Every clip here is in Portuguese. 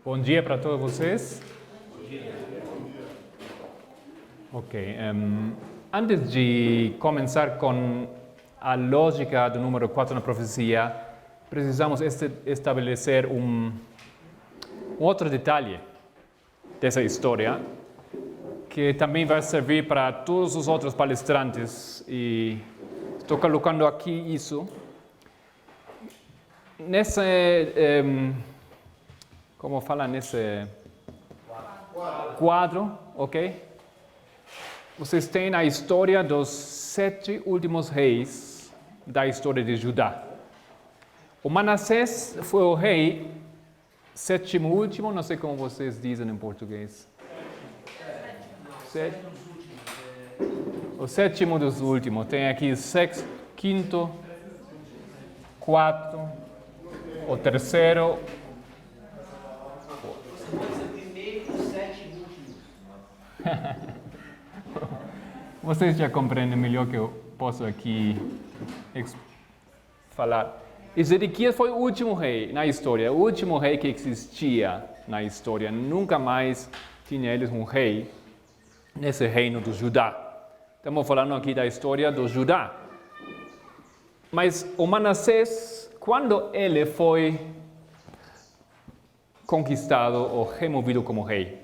Bom dia para todos vocês. Ok. Antes de começar com a lógica do número 4 na profecia, precisamos estabelecer um outro detalhe dessa história, que também vai servir para todos os outros palestrantes. E estou colocando aqui isso. Como fala nesse quadro, ok? Vocês têm a história dos 7 últimos reis da história de Judá. O Manassés foi o rei sétimo último, não sei como vocês dizem em português. O sétimo dos últimos. Tem aqui sexto, quinto, quarto, o terceiro. Vocês já compreendem melhor que eu posso aqui falar. Ezequias foi o último rei na história, o último rei que existia na história. Nunca mais tinha eles um rei nesse reino do Judá. Estamos falando aqui da história do Judá. Mas o Manassés, quando ele foi conquistado ou removido como rei?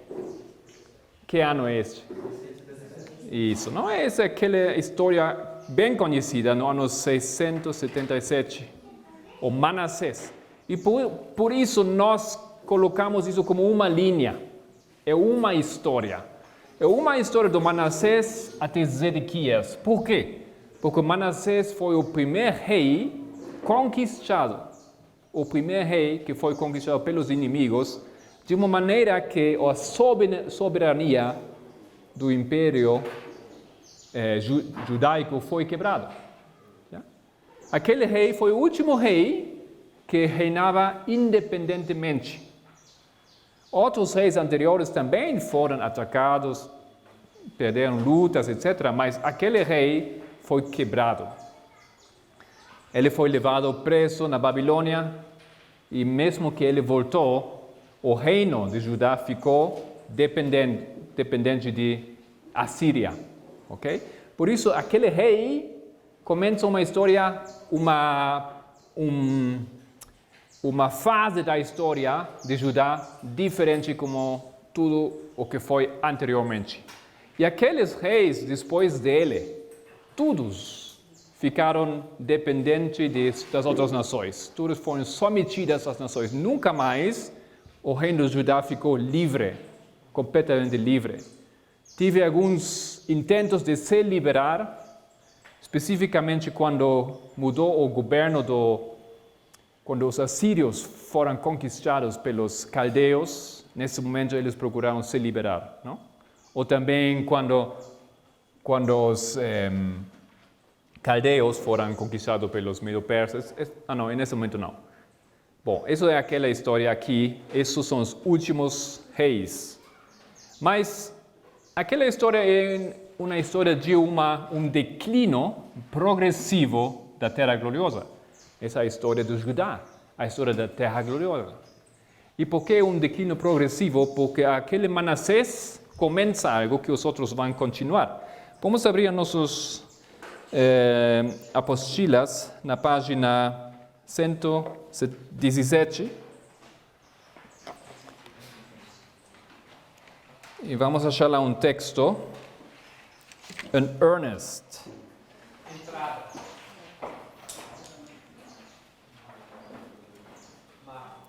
Que ano é este? Isso, não é essa aquela história bem conhecida no ano 677, o Manassés. E por isso nós colocamos isso como uma linha, é uma história. É uma história do Manassés até Zedequias. Por quê? Porque Manassés foi o primeiro rei conquistado, o primeiro rei que foi conquistado pelos inimigos, de uma maneira que a soberania do império judaico foi quebrado. Aquele rei foi o último rei que reinava independentemente. Outros reis anteriores também foram atacados, perderam lutas, etc. Mas aquele rei foi quebrado. Ele foi levado preso na Babilônia e mesmo que ele voltou, o reino de Judá ficou dependente de Assíria, ok? Por isso, aquele rei começa uma história, uma fase da história de Judá diferente como tudo o que foi anteriormente. E aqueles reis, depois dele, todos ficaram dependentes das outras nações. Todos foram submetidos às nações. Nunca mais o reino de Judá ficou livre, completamente livre. Tive alguns intentos de se liberar, especificamente quando mudou o governo quando os assírios foram conquistados pelos caldeus. Nesse momento eles procuraram se liberar, não? Ou também quando os caldeus foram conquistados pelos medo-persas. Não, nesse momento não. Bom, isso é aquela história aqui, esses são os últimos reis. Mas aquela história é uma história de um declínio progressivo da Terra Gloriosa. Essa é a história do Judá, a história da Terra Gloriosa. E por que um declínio progressivo? Porque aquele Manassés começa algo que os outros vão continuar. Vamos abrir nossas apostilas na página 117. E vamos achar lá um texto. An earnest. Entrada.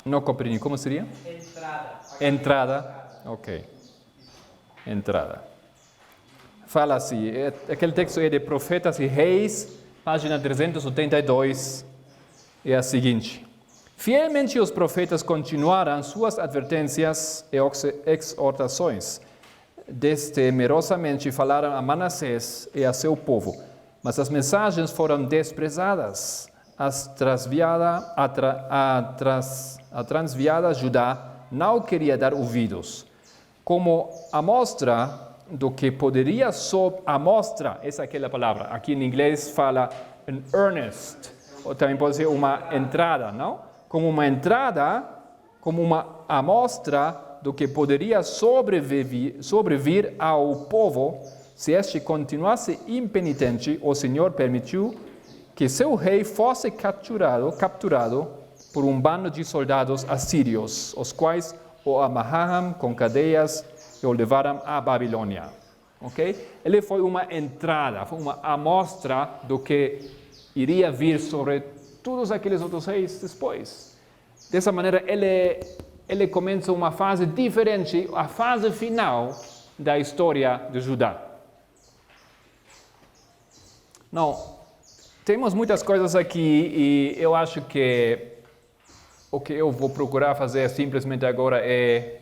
Não compreendi. Como seria? Entrada. Entrada. Ok. Entrada. Fala assim. Aquele texto é de Profetas e Reis, página 382. É a seguinte: fielmente os profetas continuaram suas advertências e exortações. Destemerosamente falaram a Manassés e a seu povo, mas as mensagens foram desprezadas. A transviada Judá não queria dar ouvidos. Como amostra do que poderia amostra, essa é aquela palavra. Aqui em inglês fala an earnest. Ou também pode ser uma entrada, não? Como uma entrada como uma amostra do que poderia sobrevir ao povo se este continuasse impenitente. O Senhor permitiu que seu rei fosse capturado por um bando de soldados assírios, os quais o amarraram com cadeias e o levaram à Babilônia. Okay? Ele foi uma entrada, foi uma amostra do que iria vir sobre todos aqueles outros reis depois. Dessa maneira, ele começa uma fase diferente, a fase final da história de Judá. Não, temos muitas coisas aqui e eu acho que o que eu vou procurar fazer simplesmente agora é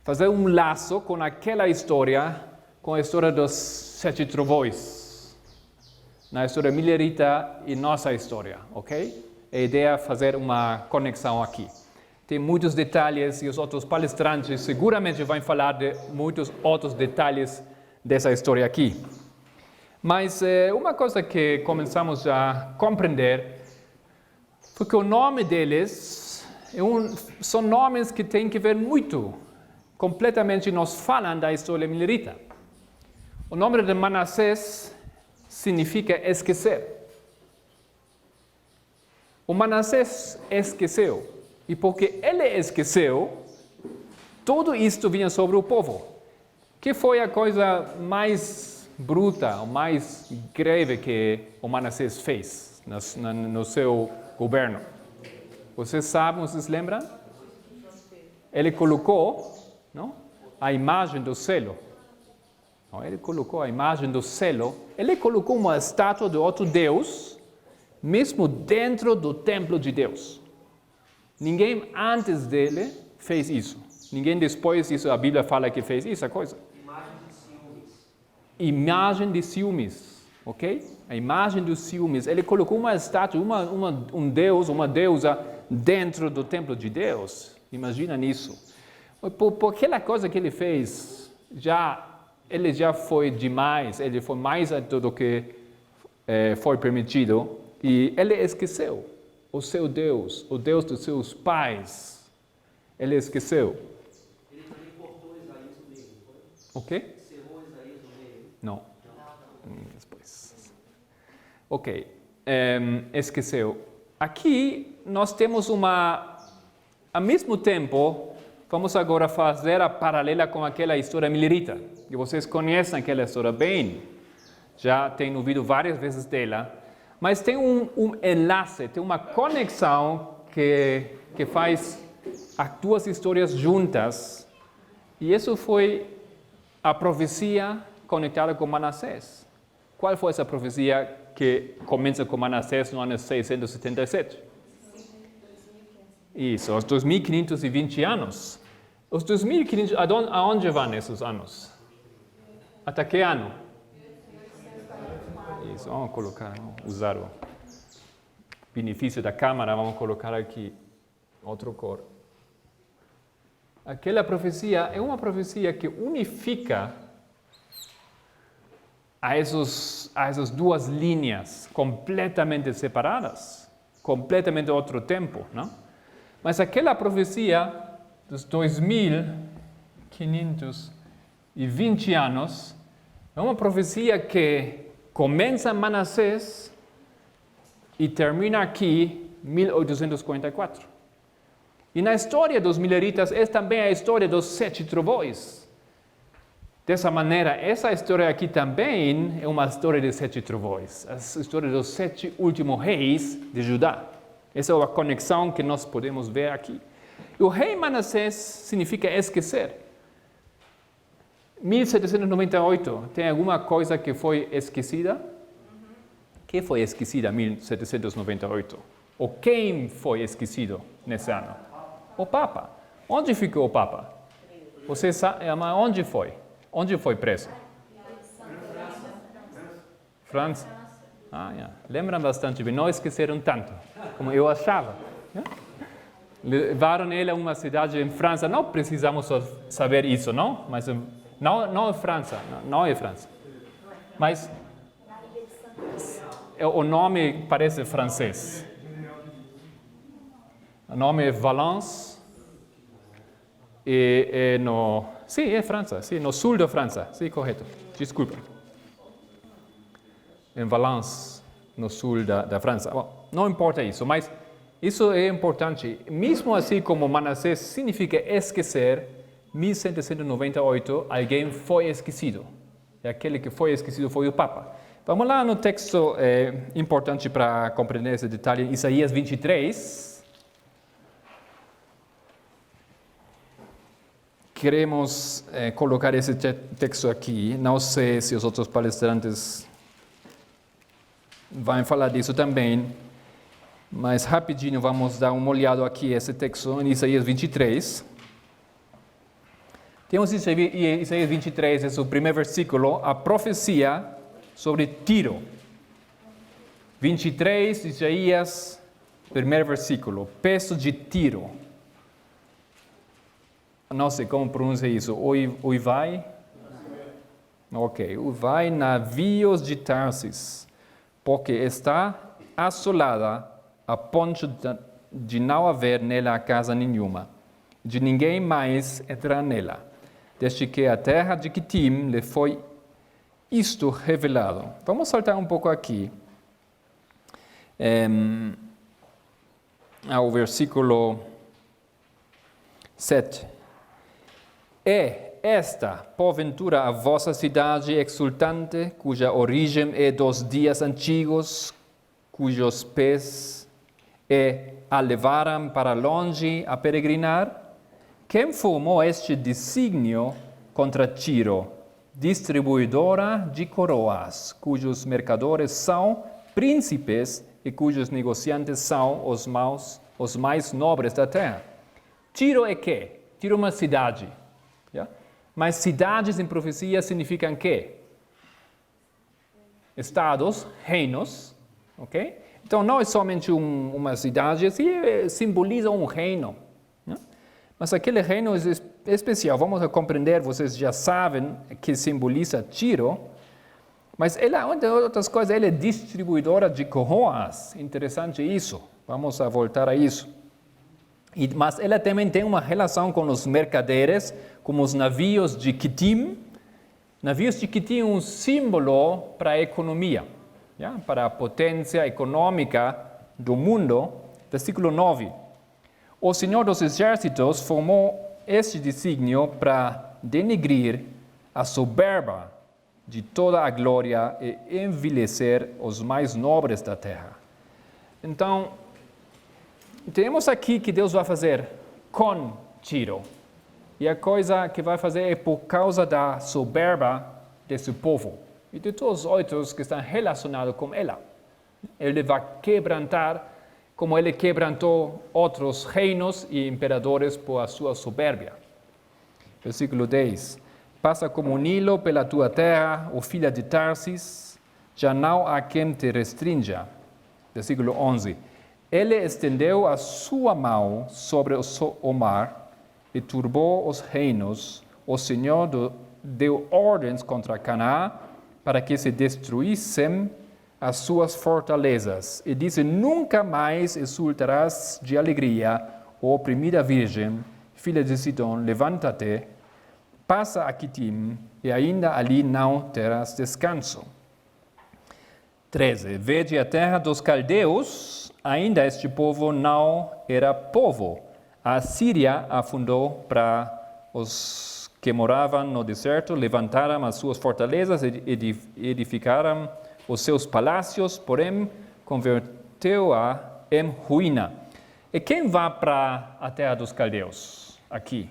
fazer um laço com aquela história, com a história dos 7 trovões, na história milerita e nossa história, ok? A ideia é fazer uma conexão aqui. Tem muitos detalhes e os outros palestrantes seguramente vão falar de muitos outros detalhes dessa história aqui. Mas uma coisa que começamos a compreender foi que o nome deles são nomes que têm que ver muito, completamente nos falam da história milerita. O nome de Manassés significa esquecer. O Manassés esqueceu. E porque ele esqueceu, tudo isto vinha sobre o povo. Que foi a coisa mais bruta, ou mais grave que o Manassés fez no seu governo? Vocês sabem, vocês lembram? Ele colocou, não, a imagem do selo. Ele colocou a imagem do selo. Ele colocou uma estátua de outro Deus, mesmo dentro do templo de Deus. Ninguém antes dele fez isso. Ninguém depois disso, a Bíblia fala que fez essa coisa. Imagem de ciúmes. Imagem de ciúmes, ok? A imagem dos ciúmes. Ele colocou uma estátua, um deus, uma deusa dentro do templo de Deus. Imagina nisso. Por aquela coisa que ele fez, ele já foi demais, ele foi mais do que foi permitido. E ele esqueceu o seu Deus, o Deus dos seus pais. Ele esqueceu. Ele também cortou Isaías no meio, não foi? O quê? Cerrou Isaías no meio. Não. Depois. Ok. Esqueceu. Aqui nós temos ao mesmo tempo, vamos agora fazer a paralela com aquela história milerita. E vocês conhecem aquela história bem. Já têm ouvido várias vezes dela. Mas tem um enlace, tem uma conexão que faz as duas histórias juntas. E isso foi a profecia conectada com Manassés. Qual foi essa profecia que começa com Manassés no ano 677? Isso, os 2520 anos. Os 2500, aonde vão esses anos? Até que ano? Isso, vamos colocar, usar o benefício da câmera, vamos colocar aqui outra cor. Aquela profecia é uma profecia que unifica essas duas linhas completamente separadas, completamente outro tempo, não? Mas aquela profecia dos 2520 anos é uma profecia que começa em Manassés e termina aqui em 1844. E na história dos mileritas é também a história dos 7 trovões. Dessa maneira, essa história aqui também é uma história de 7 trovões. A história dos 7 últimos reis de Judá. Essa é a conexão que nós podemos ver aqui. E o rei Manassés significa esquecer. 1798, tem alguma coisa que foi esquecida? Que foi esquecida em 1798? Ou quem foi esquecido nesse ano? O Papa. Onde ficou o Papa? Você sabe, mas onde foi? Onde foi preso? França. Lembram bastante bem, não esqueceram tanto, como eu achava. Levaram ele a uma cidade em França, não precisamos saber isso, não? Mas não é França, não é França. Mas o nome parece francês. O nome é Valence, Sim, é França, sim, no sul da França, sim, correto, desculpa. Em Valence, no sul da França. Bom, não importa isso, mas isso é importante. Mesmo assim como Manassés significa esquecer, 1798 alguém foi esquecido. E aquele que foi esquecido foi o Papa. Vamos lá no texto importante para compreender esse detalhe, Isaías 23. Queremos colocar esse texto aqui. Não sei se os outros palestrantes vão falar disso também, mas rapidinho vamos dar uma olhada aqui esse texto em Isaías 23. Temos Isaías 23, esse é o primeiro versículo, a profecia sobre Tiro. 23, Isaías, primeiro versículo, peso de Tiro. Não sei como pronuncia isso, Uivai? Ok, Uivai, navios de Tarsis, porque está assolada a ponto de não haver nela casa nenhuma, de ninguém mais entrar nela, desde que a terra de Quitim lhe foi isto revelado. Vamos saltar um pouco aqui, ao versículo 7. É esta, porventura, a vossa cidade exultante, cuja origem é dos dias antigos, cujos pés a levaram para longe a peregrinar? Quem formou este desígnio contra Tiro, distribuidora de coroas, cujos mercadores são príncipes e cujos negociantes são os mais nobres da terra? Tiro é quê? Tiro é uma cidade. Yeah? Mas cidades em profecia significam quê? Estados, reinos, ok? Então não é somente uma cidade, simboliza um reino. Yeah? Mas aquele reino é especial, vamos compreender, vocês já sabem que simboliza Tiro, mas ela, entre outras coisas, ela é distribuidora de coroas, interessante isso, vamos voltar a isso. Mas ela também tem uma relação com os mercaderes, como os navios de Quitim. Navios de Quitim é um símbolo para a economia, para a potência econômica do mundo. Versículo 9. O Senhor dos Exércitos formou este desígnio para denegrir a soberba de toda a glória e envilecer os mais nobres da terra. Então, temos aqui que Deus vai fazer com Tiro. E a coisa que vai fazer é por causa da soberba desse povo e de todos os outros que estão relacionados com ela. Ele vai quebrantar, como ele quebrantou outros reinos e imperadores por a sua soberbia. Versículo 10. Passa como Nilo pela tua terra, ó filha de Tarsis, já não há quem te restrinja. Versículo 11. Ele estendeu a sua mão sobre o mar e turbou os reinos. O Senhor deu ordens contra Canaã para que se destruíssem as suas fortalezas. E disse, nunca mais exultarás de alegria, ó oprimida virgem, filha de Sidom, levanta-te, passa a Quitim, e ainda ali não terás descanso. 13. Vede a terra dos caldeus, ainda este povo não era povo. A Síria afundou para os que moravam no deserto, levantaram as suas fortalezas e edificaram os seus palácios, porém converteu-a em ruína. E quem vai para a terra dos caldeus? Aqui.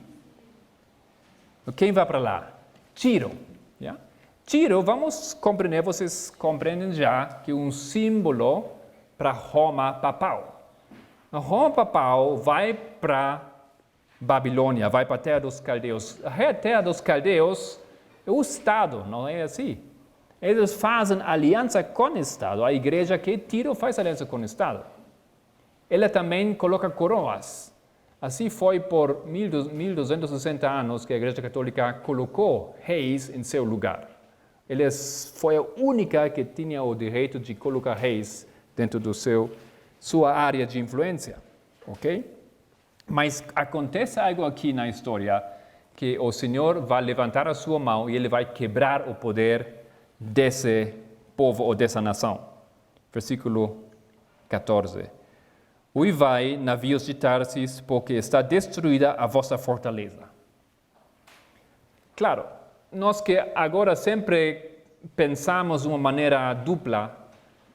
Quem vai para lá? Tiro. Yeah? Tiro, vamos compreender, vocês compreendem já que é um símbolo para Roma papal. A Roma papal vai para Babilônia, vai para a terra dos caldeus. A terra dos caldeus é o Estado, não é assim? Eles fazem aliança com o Estado. A igreja que Tiro faz aliança com o Estado. Ela também coloca coroas. Assim foi por 1260 anos que a Igreja Católica colocou reis em seu lugar. Ela foi a única que tinha o direito de colocar reis dentro do sua área de influência, ok? Mas acontece algo aqui na história, que o Senhor vai levantar a sua mão e Ele vai quebrar o poder desse povo ou dessa nação. Versículo 14. Uivai, navios de Tarsis, porque está destruída a vossa fortaleza. Claro, nós que agora sempre pensamos de uma maneira dupla,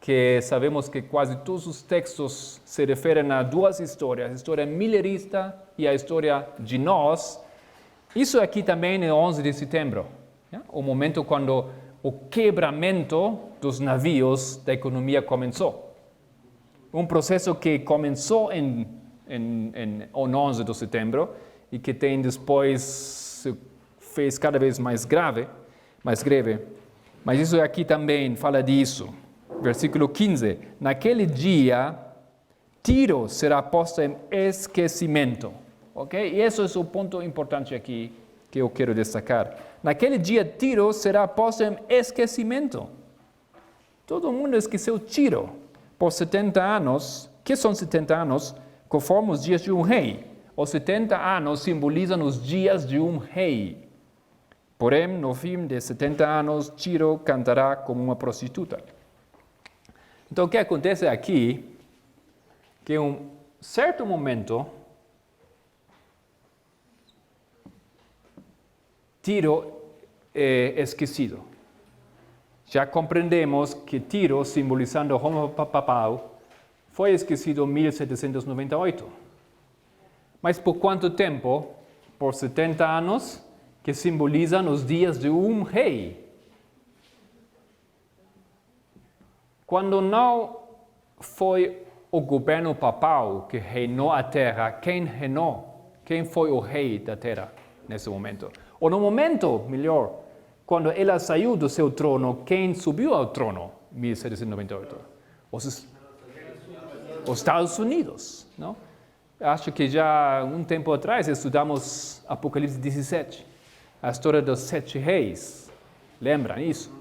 que sabemos que quase todos os textos se referem a duas histórias, a história milerista e a história de nós. Isso aqui também é 11 de setembro, o momento quando o quebramento dos navios da economia começou. Um processo que começou em 11 de setembro e que tem depois se fez cada vez mais grave. Mas isso aqui também fala disso. Versículo 15. Naquele dia, Tiro será posto em esquecimento. Ok? E esse é o ponto importante aqui que eu quero destacar. Naquele dia, Tiro será posto em esquecimento. Todo mundo esqueceu Tiro por 70 anos. Que são 70 anos? Conforme os dias de um rei. Os 70 anos simbolizam os dias de um rei. Porém, no fim de 70 anos, Tiro cantará como uma prostituta. Então, o que acontece aqui, que em um certo momento, Tiro é esquecido. Já compreendemos que Tiro, simbolizando Roma papal, foi esquecido em 1798. Mas por quanto tempo? Por 70 anos, que simbolizam os dias de um rei. Quando não foi o governo papal que reinou a terra, quem reinou? Quem foi o rei da terra nesse momento? Ou no momento, melhor, quando ela saiu do seu trono, quem subiu ao trono em 1798? Os Estados Unidos, não? Acho que já um tempo atrás estudamos Apocalipse 17, a história dos 7 reis. Lembram isso?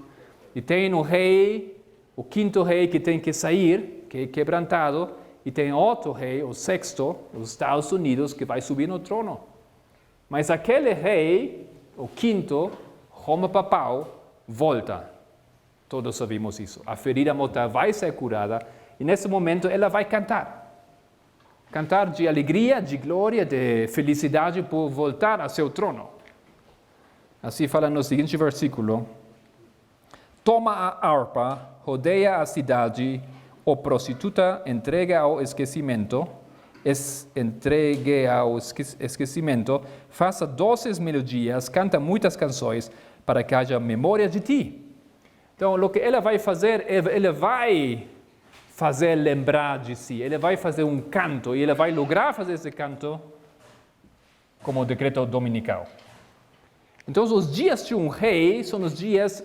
E tem um rei, o 5º rei que tem que sair, que é quebrantado, e tem outro rei, o 6º, os Estados Unidos, que vai subir no trono. Mas aquele rei, o 5º, Roma papal, volta. Todos sabemos isso. A ferida mortal vai ser curada e nesse momento ela vai cantar. Cantar de alegria, de glória, de felicidade por voltar a seu trono. Assim fala no seguinte versículo. Toma a harpa, rodeia a cidade, o prostituta entrega ao esquecimento, faça doces melodias, canta muitas canções, para que haja memória de ti. Então, o que ela vai fazer, ela vai fazer lembrar de si, ela vai fazer um canto, e ela vai lograr fazer esse canto como decreto dominical. Então, os dias de um rei são os dias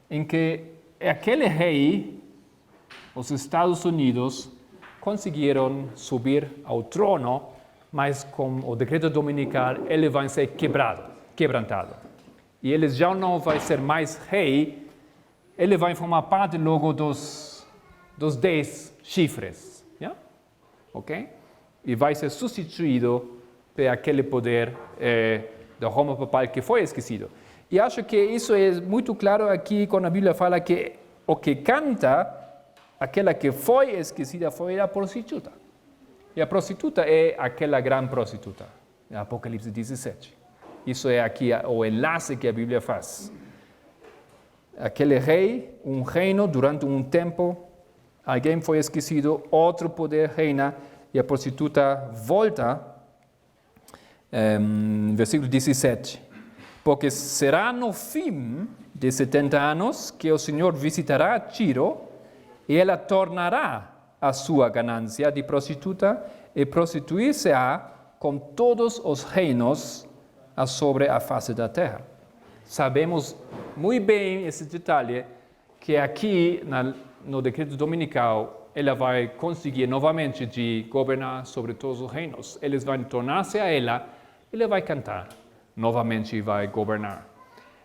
em que aquele rei, os Estados Unidos, conseguiram subir ao trono, mas com o decreto dominical ele vai ser quebrantado. E ele já não vai ser mais rei, ele vai formar parte logo dos 10 chifres. Yeah? Ok? E vai ser substituído por aquele poder da Roma papal que foi esquecido. E acho que isso é muito claro aqui quando a Bíblia fala que o que canta, aquela que foi esquecida foi a prostituta. E a prostituta é aquela grande prostituta, Apocalipse 17. Isso é aqui o enlace que a Bíblia faz. Aquele rei, um reino durante um tempo, alguém foi esquecido, outro poder reina e a prostituta volta. Versículo 17. Porque será no fim de 70 anos que o Senhor visitará Tiro e ela tornará a sua ganância de prostituta e prostituir-se-á com todos os reinos sobre a face da terra. Sabemos muito bem esse detalhe, que aqui no decreto dominical ela vai conseguir novamente de governar sobre todos os reinos. Eles vão tornar-se a ela, ele vai cantar, novamente vai governar.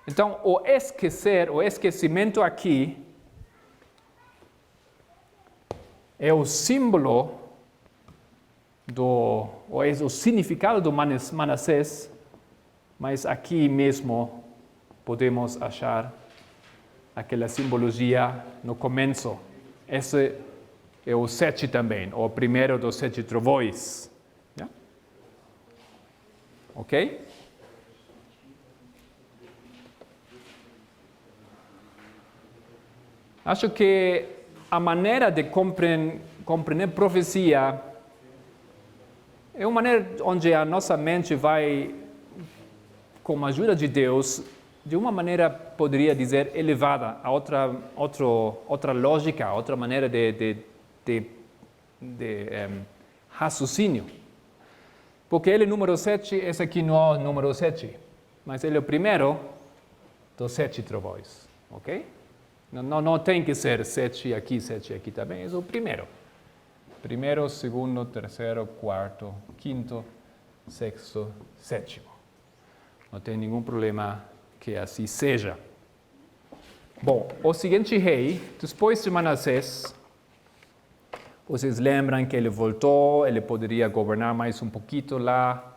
Então, o esquecimento aqui é o símbolo ou é o significado do Manassés, mas aqui mesmo podemos achar aquela simbologia no começo. Esse é o 7 também, o primeiro dos 7 trovões. Yeah? Ok? Acho que a maneira de compreender profecia é uma maneira onde a nossa mente vai, com a ajuda de Deus, de uma maneira, poderia dizer, elevada, a outra lógica, outra maneira de raciocínio. Porque ele é número 7, esse aqui não é o número 7, mas ele é o primeiro dos 7 trovões, ok? Não tem que ser 7 aqui também, é o primeiro. Primeiro, segundo, terceiro, quarto, quinto, sexto, sétimo. Não tem nenhum problema que assim seja. Bom, o seguinte rei, depois de Manassés, vocês lembram que ele voltou, ele poderia governar mais um pouquinho lá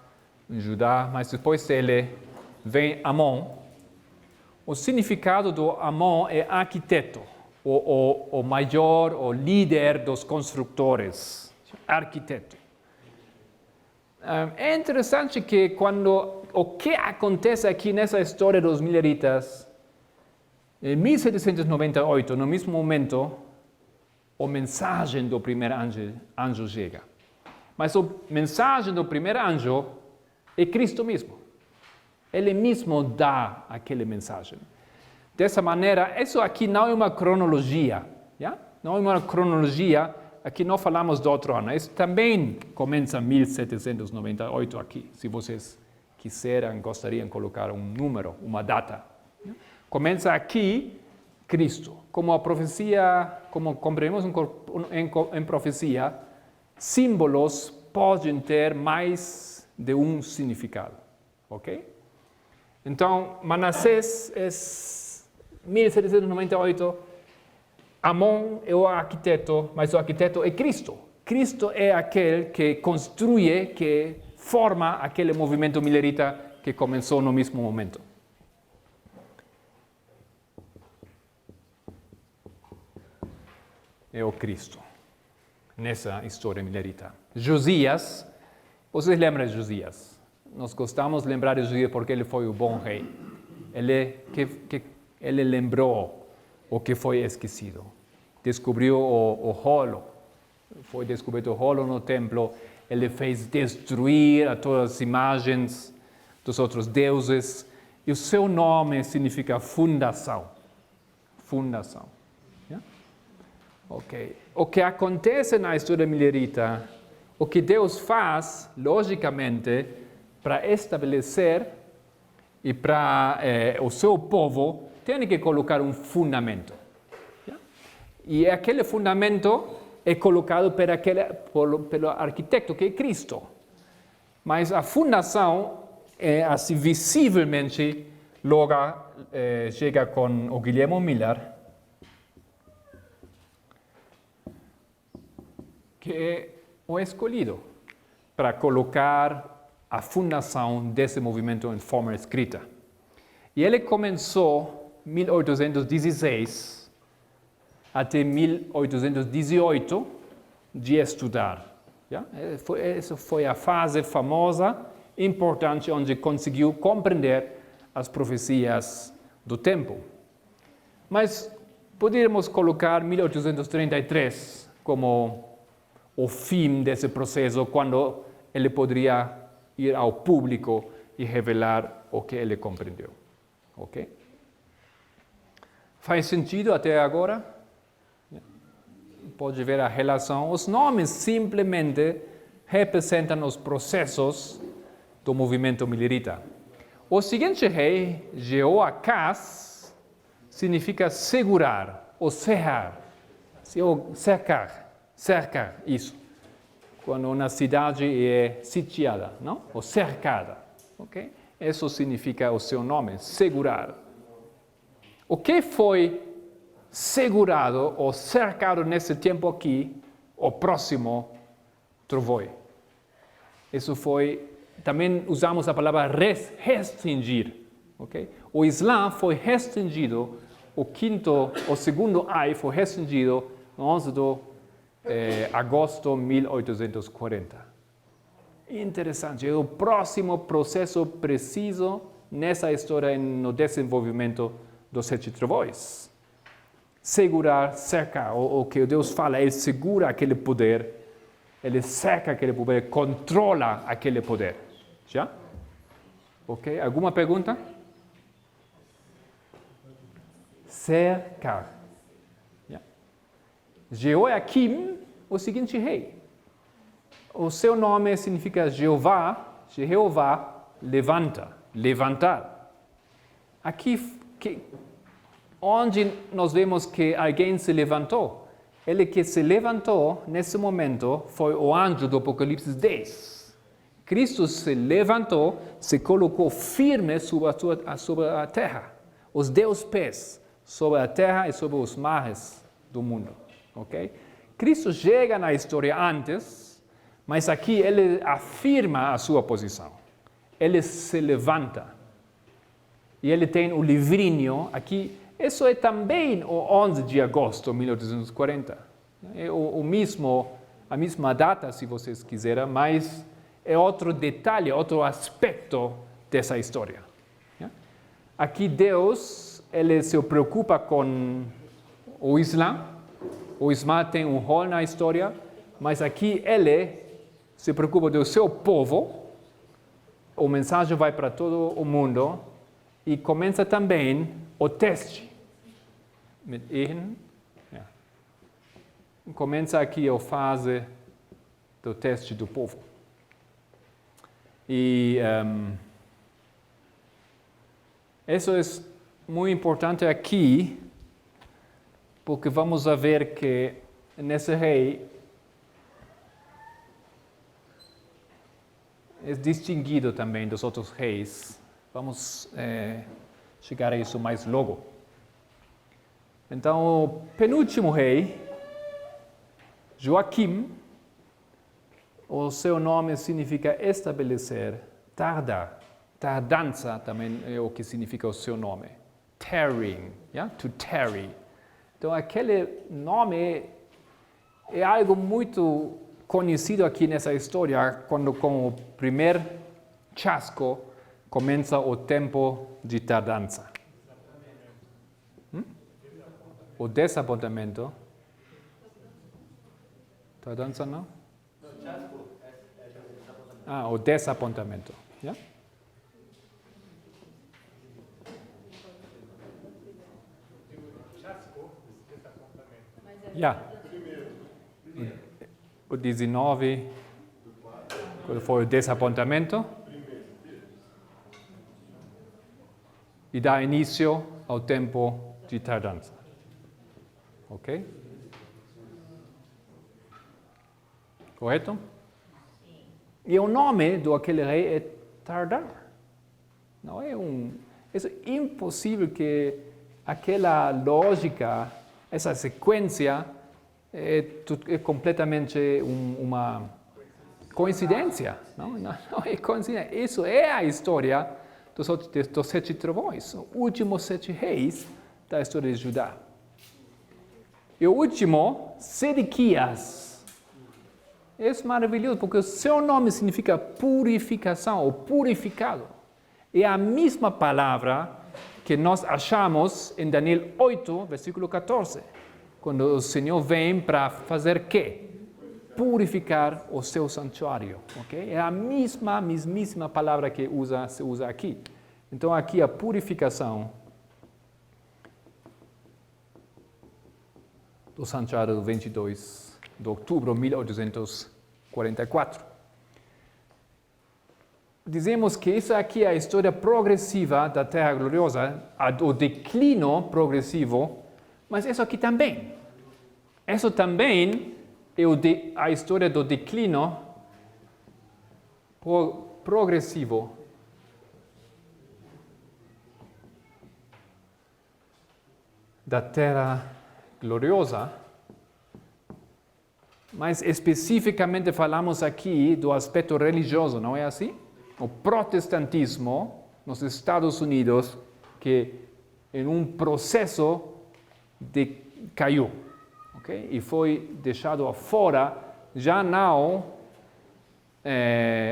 em Judá, mas depois dele vem Amon. O significado do Amon é arquiteto, o maior, o líder dos construtores, arquiteto. É interessante que o que acontece aqui nessa história dos mileritas, em 1798, no mesmo momento, a mensagem do primeiro anjo chega. Mas a mensagem do primeiro anjo é Cristo mesmo. Ele mesmo dá aquela mensagem. Dessa maneira, isso aqui não é uma cronologia. Yeah? Não é uma cronologia. Aqui não falamos do outro ano. Isso também começa em 1798 aqui. Se vocês quiserem, gostariam de colocar um número, uma data. Yeah? Começa aqui Cristo. Como a profecia, como compreendemos em profecia, símbolos podem ter mais de um significado. Ok? Então, Manassés é 1798, Amon é o arquiteto, mas o arquiteto é Cristo. Cristo é aquele que construi, que forma aquele movimento milerita que começou no mesmo momento. É o Cristo, nessa história milerita. Josias, vocês lembram de Josias? Nós gostamos de lembrar de Josias porque ele foi o bom rei. Ele lembrou o que foi esquecido. Descobriu o rolo. Foi descoberto o rolo no templo. Ele fez destruir a todas as imagens dos outros deuses. E o seu nome significa fundação. Fundação. Yeah? Ok. O que acontece na história milerita, o que Deus faz, logicamente, para estabelecer e para o seu povo, tem que colocar um fundamento. Yeah? E aquele fundamento é colocado pelo arquiteto, que é Cristo. Mas a fundação é assim visivelmente logo chega com o Guilherme Miller, que é o escolhido para colocar a fundação desse movimento em forma escrita. E ele começou em 1816 até 1818 de estudar. Yeah? Essa foi a fase famosa, importante, onde conseguiu compreender as profecias do tempo. Mas poderíamos colocar 1833 como o fim desse processo, quando ele poderia ir ao público e revelar o que ele compreendeu. Ok? Faz sentido até agora? Pode ver a relação. Os nomes simplesmente representam os processos do movimento milerita. O seguinte rei, Jeoacás, significa segurar ou cerrar. Cercar, isso. Quando uma cidade é sitiada, não? Ou cercada, ok? Isso significa o seu nome, segurar. O que foi segurado ou cercado nesse tempo aqui, o próximo trovão? Isso foi, também usamos a palavra restringir. Okay? O Islã foi restringido, o segundo ai foi restringido no 11 de agosto de 1840. Interessante, é o próximo processo preciso nessa história no desenvolvimento dos sete trovões. Segurar, cercar, o que Deus fala, Ele segura aquele poder, Ele cerca aquele poder, controla aquele poder. Já? Ok? Alguma pergunta? Cercar. Yeah. Jeoaquim, o seguinte rei. O seu nome significa Jeová levanta, levantar. Aqui, onde nós vemos que alguém se levantou, ele que se levantou nesse momento foi o anjo do Apocalipse 10. Cristo se levantou, se colocou firme sobre a terra, os 10 pés sobre a terra e sobre os mares do mundo. Okay? Cristo chega na história antes, mas aqui ele afirma a sua posição. Ele se levanta. E ele tem o livrinho aqui. Isso é também o 11 de agosto de 1840. É a mesma data, se vocês quiserem, mas é outro detalhe, outro aspecto dessa história. Aqui Deus, ele se preocupa com o Islã. O Islã tem um rol na história, mas aqui ele se preocupa do seu povo. A mensagem vai para todo o mundo e começa também o teste. Começa aqui a fase do teste do povo. E isso é muito importante aqui, porque vamos ver que nesse rei é distinguido também dos outros reis. Vamos chegar a isso mais logo. Então, o penúltimo rei, Joaquim, o seu nome significa estabelecer, tardar. Tardança também é o que significa o seu nome. Tarrying, to tarry. Então, aquele nome é algo muito conhecido aqui nessa história, quando com o primeiro chasco começa o tempo de tardança. O desapontamento. Tardança não? O desapontamento. Yeah? O 19, quando foi o desapontamento, e dá início ao tempo de tardança. Ok? Correto? E o nome do aquele rei é tardar. Não é é impossível que aquela lógica, essa sequência é completamente uma coincidência. Não é coincidência. Isso é a história dos sete trovões, os últimos 7 reis da história de Judá. E o último, Sedequias. É maravilhoso, porque o seu nome significa purificação, ou purificado. É a mesma palavra que nós achamos em Daniel 8, versículo 14. Quando o Senhor vem para fazer quê? Purificar o seu santuário. Okay? É a mesmíssima palavra que se usa aqui. Então, aqui a purificação do santuário do 22 de outubro de 1844. Dizemos que isso aqui é a história progressiva da Terra Gloriosa, o declínio progressivo, mas isso aqui também. Isso também é a história do declínio progressivo da Terra Gloriosa, Mas especificamente falamos aqui do aspecto religioso, não é assim? O protestantismo nos Estados Unidos, que em um processo caiu, okay? E foi deixado fora, já não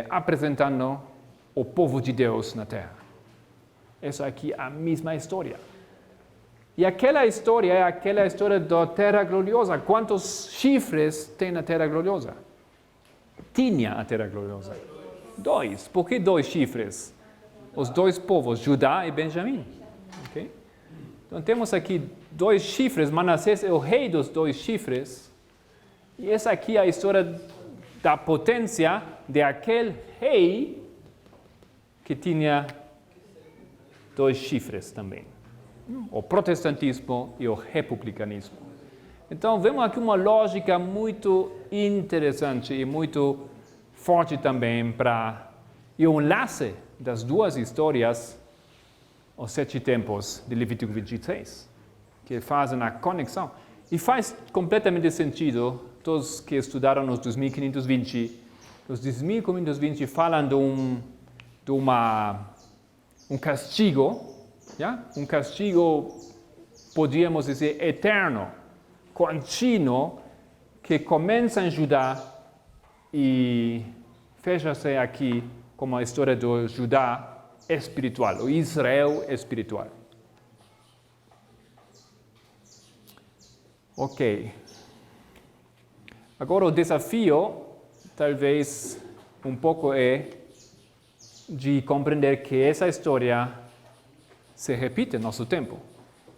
apresentando o povo de Deus na Terra. Essa aqui é a mesma história. E aquela história é aquela história da Terra Gloriosa. Quantos chifres tem a Terra Gloriosa? Tinha a Terra Gloriosa. 2. Por que 2 chifres? Os 2 povos, Judá e Benjamim. Okay? Então temos aqui 2 chifres. Manassés é o rei dos 2 chifres. E essa aqui é a história da potência de aquele rei que tinha 2 chifres também. O protestantismo e o republicanismo. Então, vemos aqui uma lógica muito interessante e muito forte também e o enlace das 2 histórias, os 7 tempos de Levítico 23, que fazem a conexão. E faz completamente sentido, todos que estudaram os 2520, os 2520 falam de um castigo, um castigo, podíamos dizer, eterno, contínuo, que começa em Judá e fecha-se aqui como a história do Judá espiritual, o Israel espiritual. Ok. Agora o desafio, talvez, um pouco é de compreender que essa história se repite no nosso tempo.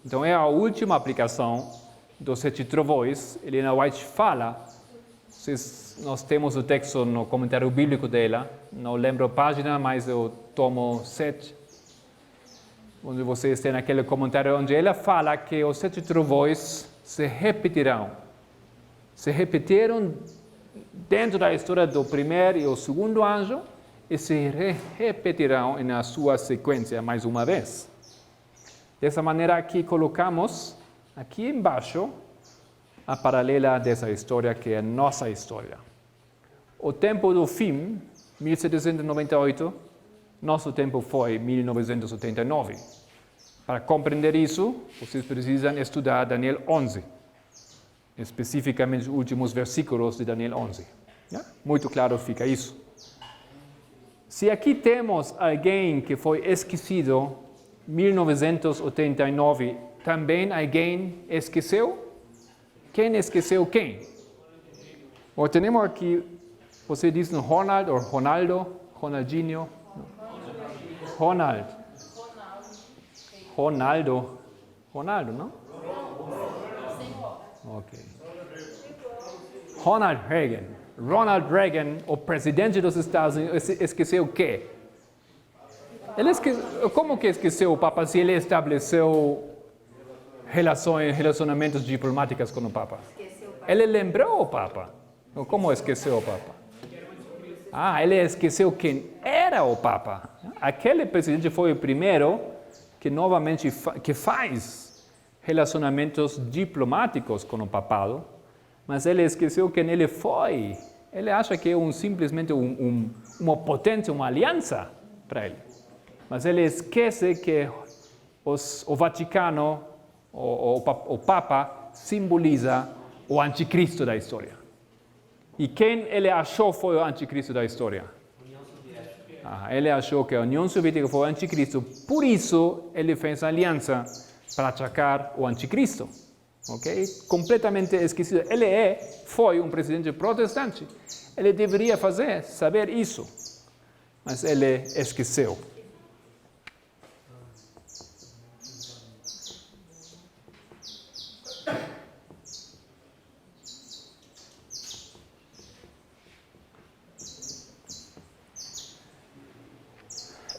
Então, é a última aplicação dos 7 trovões. Helena White fala, nós temos o texto no comentário bíblico dela, não lembro a página, mas eu tomo 7, onde vocês têm aquele comentário onde ela fala que os 7 trovões se repetirão. Se repetiram dentro da história do primeiro e o segundo anjo e se repetirão na sua sequência mais uma vez. Dessa maneira aqui colocamos, aqui embaixo, a paralela dessa história que é a nossa história. O tempo do fim, 1798, nosso tempo foi 1989. Para compreender isso, vocês precisam estudar Daniel 11, especificamente os últimos versículos de Daniel 11. Muito claro fica isso. Se aqui temos alguém que foi esquecido, 1989, também alguém esqueceu? Quem esqueceu quem? Ou temos aqui, você diz Ronald ou Ronaldo, Ronaldinho? Ronaldo, não? Ok. Ronald Reagan, o presidente dos Estados Unidos, esqueceu o quê? Como que esqueceu o Papa se ele estabeleceu relacionamentos diplomáticos com o Papa? Ele lembrou o Papa. Como esqueceu o Papa? Ele esqueceu quem era o Papa. Aquele presidente foi o primeiro que novamente faz relacionamentos diplomáticos com o papado, mas ele esqueceu quem ele foi. Ele acha que é simplesmente uma potência, uma aliança para ele. Mas ele esquece que o Vaticano, o Papa, simboliza o anticristo da história. E quem ele achou foi o anticristo da história? Ele achou que a União Soviética foi o anticristo, por isso ele fez aliança para atacar o anticristo. Okay? Completamente esquecido. Ele foi um presidente protestante. Ele deveria saber isso, mas ele esqueceu.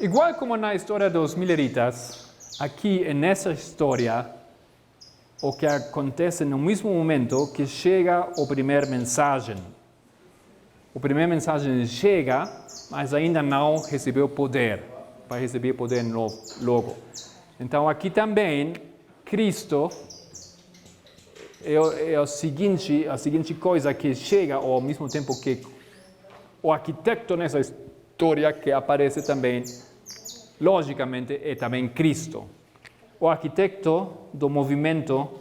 Igual como na história dos mileritas, aqui nessa história, o que acontece no mesmo momento que chega a primeira mensagem. A primeira mensagem chega, mas ainda não recebeu poder. Vai receber poder logo. Então aqui também, Cristo é a seguinte coisa que chega ao mesmo tempo que o arquiteto nessa história que aparece também, logicamente, é também Cristo. O arquiteto do movimento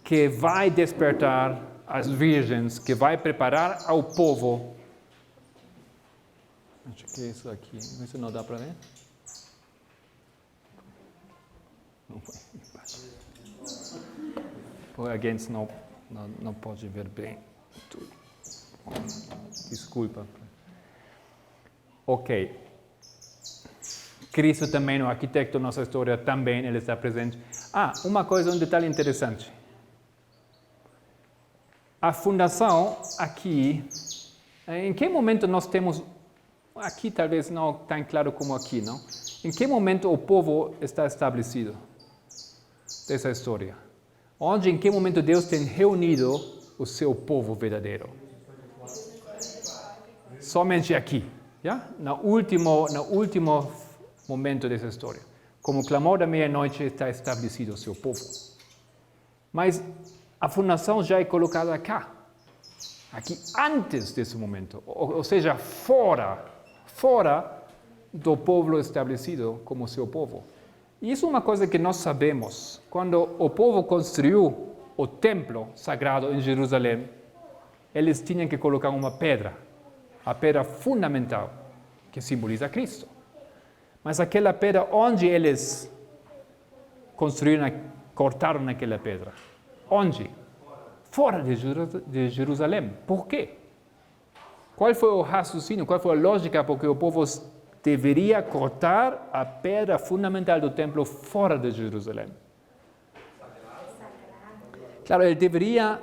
que vai despertar as virgens, que vai preparar ao povo. Acho que é isso aqui. Isso não dá para ver? Não foi. Alguém não pode ver bem tudo. Desculpa. Ok. Cristo também, o arquiteto da nossa história, também ele está presente. Uma coisa, um detalhe interessante. A fundação aqui, em que momento nós temos, aqui talvez não tão claro como aqui, não? Em que momento o povo está estabelecido dessa história? Onde, em que momento Deus tem reunido o seu povo verdadeiro? Somente aqui, yeah? No último momento dessa história. Como o clamor da meia-noite está estabelecido o seu povo. Mas a fundação já é colocada aqui antes desse momento, ou seja, fora do povo estabelecido como seu povo. E isso é uma coisa que nós sabemos. Quando o povo construiu o templo sagrado em Jerusalém, eles tinham que colocar uma pedra, a pedra fundamental, que simboliza Cristo. Mas aquela pedra, onde eles cortaram aquela pedra? Onde? Fora de Jerusalém. Por quê? Qual foi o raciocínio, qual foi a lógica porque o povo deveria cortar a pedra fundamental do templo fora de Jerusalém? Claro, ele deveria,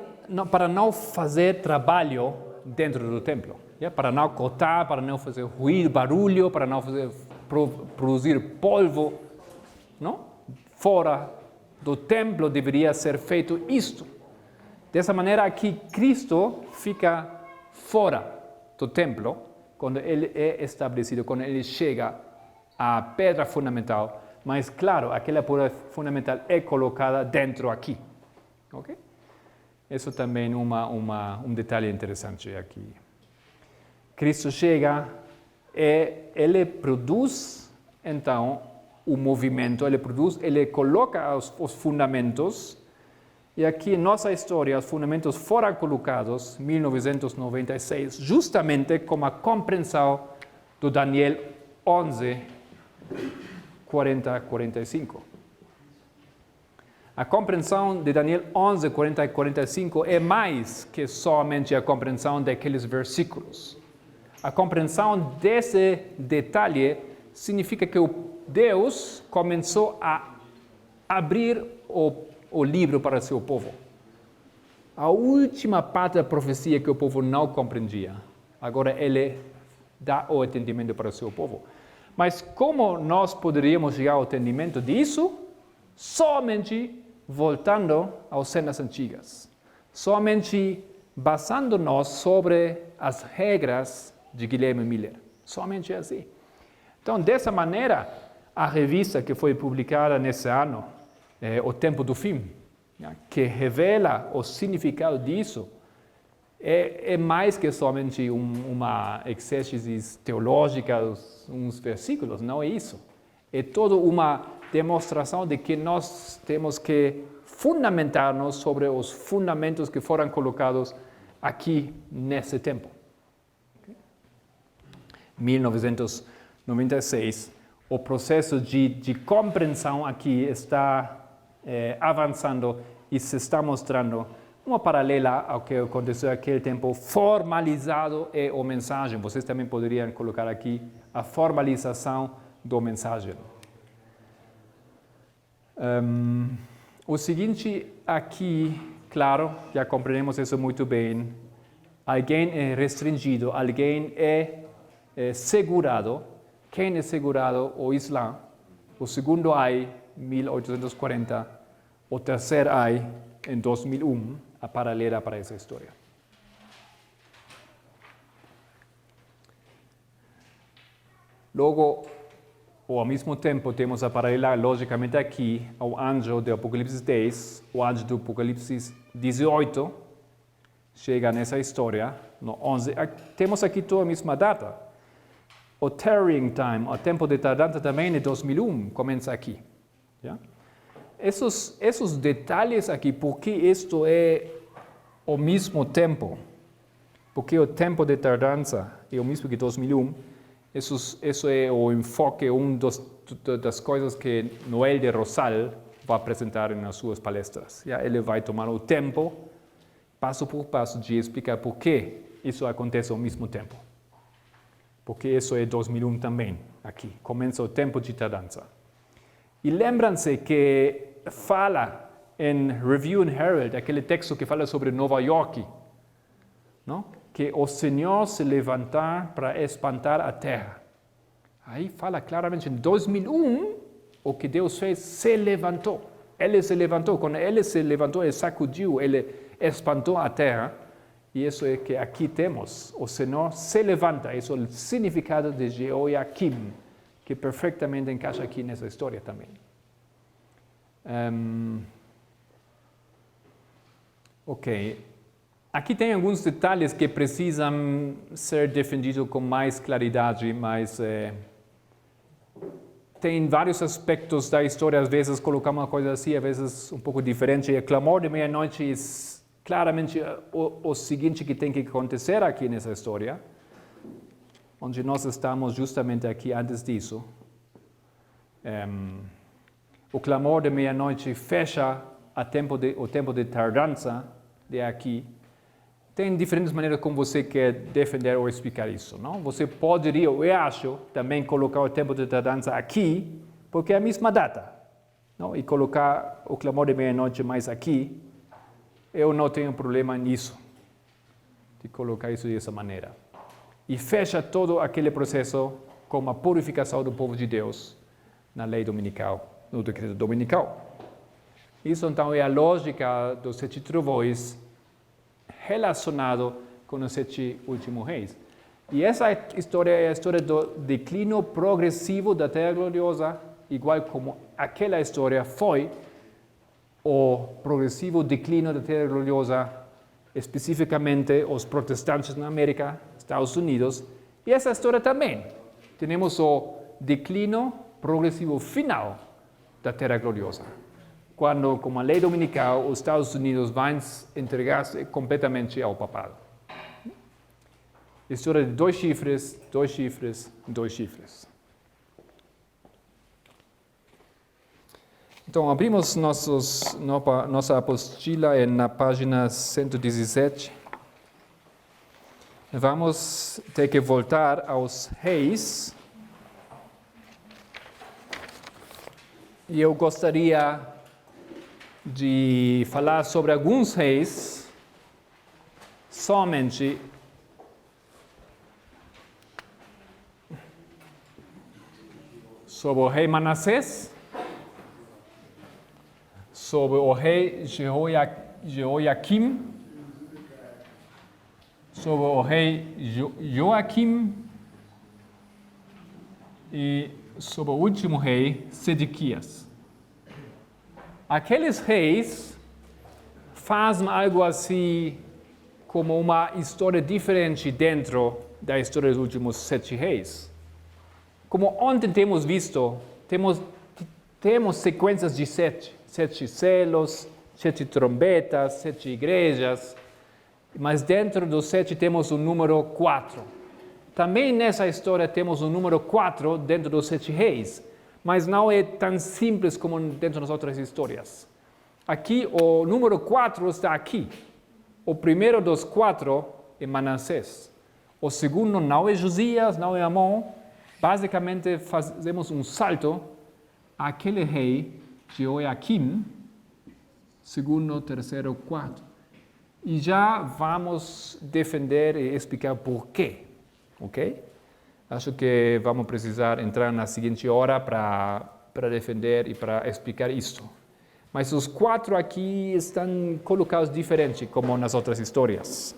para não fazer trabalho dentro do templo. Para não cortar, para não fazer ruído, barulho, para não produzir polvo. Não? Fora do templo deveria ser feito isto. Dessa maneira aqui, Cristo fica fora do templo, quando ele é estabelecido, quando ele chega à pedra fundamental. Mas, claro, aquela pedra fundamental é colocada dentro aqui. Ok? Isso também é um detalhe interessante aqui. Cristo chega e ele produz, então, o movimento, ele coloca os fundamentos. E aqui em nossa história, os fundamentos foram colocados em 1996, justamente com a compreensão do Daniel 11, 40-45. A compreensão de Daniel 11, 40-45 é mais que somente a compreensão daqueles versículos. A compreensão desse detalhe significa que Deus começou a abrir o livro para o seu povo. A última parte da profecia que o povo não compreendia, agora ele dá o entendimento para o seu povo. Mas como nós poderíamos chegar ao entendimento disso? Somente voltando às cenas antigas. Somente basando-nos sobre as regras de Guilherme Miller. Somente assim. Então, dessa maneira, a revista que foi publicada nesse ano, O Tempo do Fim, que revela o significado disso, é mais que somente uma exégese teológica, uns versículos, não é isso. É toda uma demonstração de que nós temos que fundamentar-nos sobre os fundamentos que foram colocados aqui nesse tempo. 1996, o processo de compreensão aqui está avançando e se está mostrando uma paralela ao que aconteceu naquele tempo, formalizado é a mensagem. Vocês também poderiam colocar aqui a formalização da mensagem. O seguinte aqui, claro, já compreendemos isso muito bem. Alguém é restringido, alguém é segurado. Quem é segurado? O Islã. O segundo ai, 1840. O terceiro ai, em 2001, a paralela para essa história. Logo, ou ao mesmo tempo temos a paralelar logicamente aqui ao anjo do Apocalipse 10, o anjo do Apocalipse 18, chega nessa história, no 11, temos aqui toda a mesma data. O tarrying time, o tempo de tardança também é 2001, começa aqui. Yeah? Esses detalhes aqui, porque isto é o mesmo tempo, porque o tempo de tardança é o mesmo que 2001, isso é o enfoque, das coisas que Noel de Rosal vai apresentar nas suas palestras. Yeah? Ele vai tomar o tempo, passo por passo, de explicar por que isso acontece ao mesmo tempo. Porque isso é 2001 também, aqui. Começa o tempo de tardança. E lembram-se que fala em Review and Herald, aquele texto que fala sobre Nova York, não? Que o Senhor se levantar para espantar a terra. Aí fala claramente, em 2001, o que Deus fez, se levantou. Ele se levantou. Quando ele se levantou, ele sacudiu, ele espantou a terra. E isso é que aqui temos. O Senhor se levanta. Isso é o significado de Jehoiakim, que perfeitamente encaixa aqui nessa história também. Ok. Aqui tem alguns detalhes que precisam ser defendidos com mais claridade, mas tem vários aspectos da história. Às vezes colocamos uma coisa assim, às vezes um pouco diferente. E o clamor de meia-noite é claramente o seguinte que tem que acontecer aqui nessa história, onde nós estamos justamente aqui antes disso. O clamor de meia-noite fecha o tempo de tardança de aqui. Tem diferentes maneiras como você quer defender ou explicar isso, não? Você poderia, eu acho, também colocar o tempo de tardança aqui, porque é a mesma data, não? E colocar o clamor de meia-noite mais aqui. Eu não tenho problema nisso, de colocar isso dessa maneira. E fecha todo aquele processo com a purificação do povo de Deus na lei dominical, no decreto dominical. Isso então é a lógica dos 7 trovões relacionado com os 7 últimos reis. E essa história é a história do declínio progressivo da Terra Gloriosa, igual como aquela história foi o progressivo declínio da Terra Gloriosa, especificamente os protestantes na América, Estados Unidos, e essa história também. Temos o declínio progressivo final da Terra Gloriosa, quando, com a lei dominical, os Estados Unidos vão entregar-se completamente ao papado. História de 2 chifres, 2 chifres, 2 chifres. Então, abrimos nossa apostila na página 117. Vamos ter que voltar aos reis. E eu gostaria de falar sobre alguns reis, somente sobre o rei Manassés, sobre o rei Jehoiakim, sobre o rei Joaquim e sobre o último rei, Sedequias. Aqueles reis fazem algo assim como uma história diferente dentro da história dos últimos 7 reis. Como ontem temos visto, temos sequências de 7 selos, 7 trombetas, 7 igrejas, mas dentro dos 7 temos o número 4. Também nessa história temos o número 4 dentro dos 7 reis, mas não é tão simples como dentro das outras histórias. Aqui, o número 4 está aqui. O primeiro dos 4 é Manassés. O segundo não é Josias, não é Amon. Basicamente, fazemos um salto àquele rei, Jehoiakim, segundo, terceiro, 4. E já vamos defender e explicar por quê, ok? Acho que vamos precisar entrar na seguinte hora para defender e para explicar isto. Mas os 4 aqui estão colocados diferente, como nas outras histórias.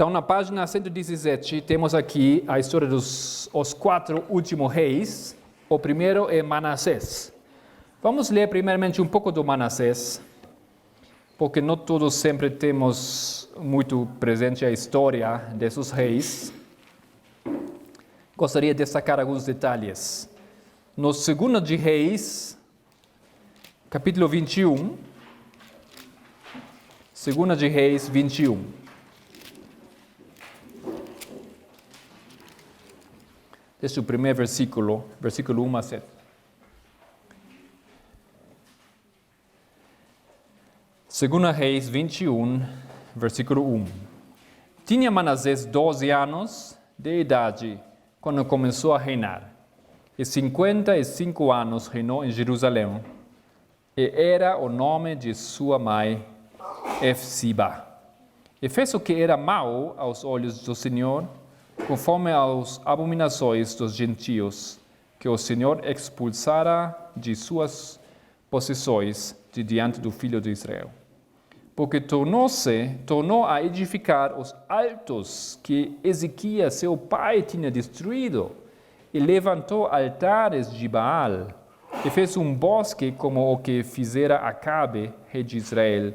Então, na página 117, temos aqui a história dos os 4 últimos reis. O primeiro é Manassés. Vamos ler primeiramente um pouco do Manassés, porque não todos sempre temos muito presente a história desses reis. Gostaria de destacar alguns detalhes. No 2 de Reis, capítulo 21, 2 de Reis 21. Este é o primeiro versículo 1 a 7. 2 Reis 21, versículo 1. Tinha Manassés 12 anos de idade quando começou a reinar, e 55 anos reinou em Jerusalém, e era o nome de sua mãe Efsiba. E fez o que era mau aos olhos do Senhor, conforme às abominações dos gentios, que o Senhor expulsara de suas possessões de diante do filho de Israel. Porque tornou a edificar os altos que Ezequias, seu pai, tinha destruído, e levantou altares de Baal, e fez um bosque como o que fizera Acabe, rei de Israel.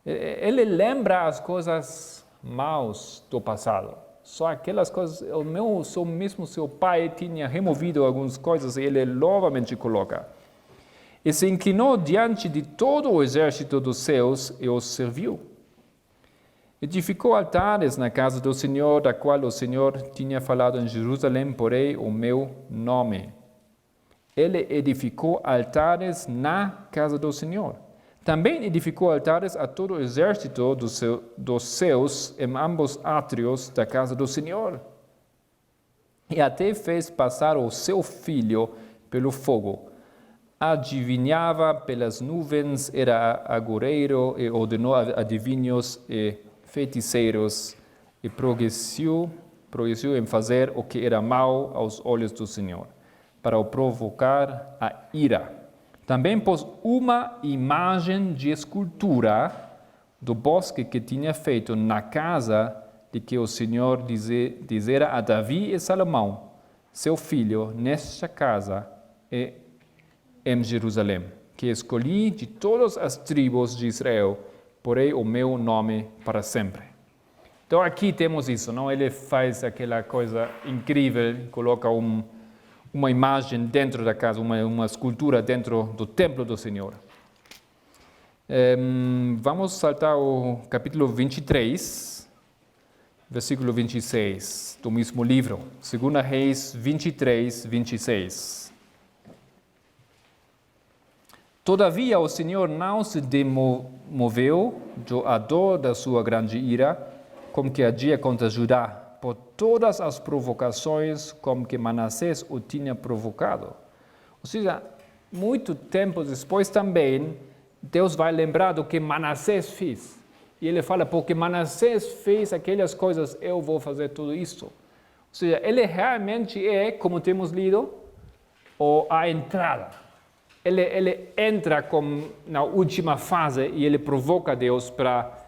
Ele lembra as coisas maus do passado. Só aquelas coisas, mesmo seu pai tinha removido algumas coisas e ele novamente coloca. E se inclinou diante de todo o exército dos céus e os serviu. Edificou altares na casa do Senhor, da qual o Senhor tinha falado em Jerusalém, porém o meu nome. Ele edificou altares na casa do Senhor. Também edificou altares a todo o exército dos céus em ambos átrios da casa do Senhor. E até fez passar o seu filho pelo fogo. Adivinhava pelas nuvens, era agoureiro e ordenou adivinhos e feiticeiros e progrediu em fazer o que era mau aos olhos do Senhor, para o provocar a ira. Também pôs uma imagem de escultura do bosque que tinha feito na casa de que o Senhor dizera a Davi e Salomão, seu filho, nesta casa e em Jerusalém, que escolhi de todas as tribos de Israel, porei o meu nome para sempre. Então aqui temos isso, não? Ele faz aquela coisa incrível, coloca uma imagem dentro da casa, uma escultura dentro do templo do Senhor. Vamos saltar ao capítulo 23, versículo 26, do mesmo livro. 2 Reis 23, 26. Todavia o Senhor não se demoveu a dor da sua grande ira, como que agia contra Judá, por todas as provocações como que Manassés o tinha provocado. Ou seja, muito tempo depois também, Deus vai lembrar do que Manassés fez. E ele fala, porque Manassés fez aquelas coisas, eu vou fazer tudo isso. Ou seja, ele realmente é, como temos lido, a entrada. Ele entra na última fase e ele provoca Deus para